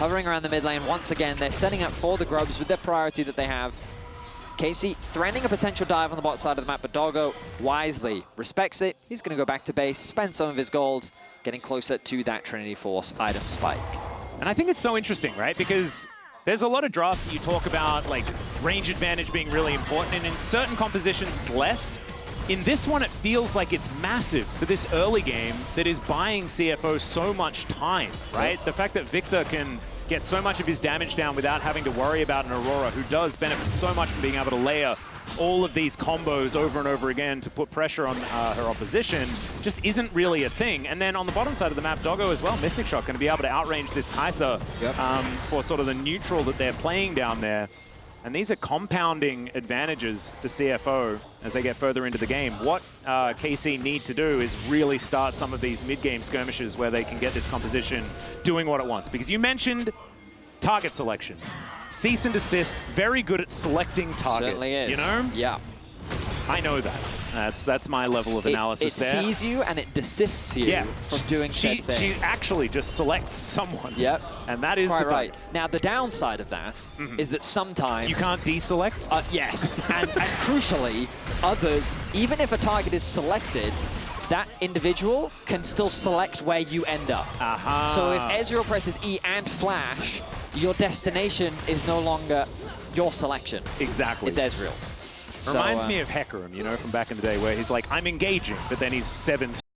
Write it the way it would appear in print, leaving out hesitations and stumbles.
hovering around the mid lane once again. They're setting up for the grubs with their priority that they have. KC threatening a potential dive on the bot side of the map, but Doggo wisely respects it. He's going to go back to base, spend some of his gold, getting closer to that Trinity Force item spike. And I think it's so interesting, right? Because there's a lot of drafts that you talk about, like range advantage being really important, and in certain compositions it's less. In this one, it feels like it's massive for this early game that is buying CFO so much time, right? Yep. The fact that Victor can get so much of his damage down without having to worry about an Aurora, who does benefit so much from being able to layer all of these combos over and over again to put pressure on her opposition, just isn't really a thing. And then on the bottom side of the map, Doggo as well, Mystic Shot, going to be able to outrange this Kai'Sa for sort of the neutral that they're playing down there. And these are compounding advantages for CFO as they get further into the game. What KC need to do is really start some of these mid-game skirmishes where they can get this composition doing what it wants. Because you mentioned target selection. Cease and desist, very good at selecting target. Certainly is. You know? Yeah. I know that. That's my level of analysis there. It sees you and it desists you from doing said thing. She actually just selects someone. Yep. And that is right. Now, the downside of that is that sometimes... You can't deselect? Yes. and crucially, others, even if a target is selected, that individual can still select where you end up. So if Ezreal presses E and flash, your destination is no longer your selection. Exactly. It's Ezreal's. Reminds me of Hecarim, you know, from back in the day, where he's like, I'm engaging, but then he's 7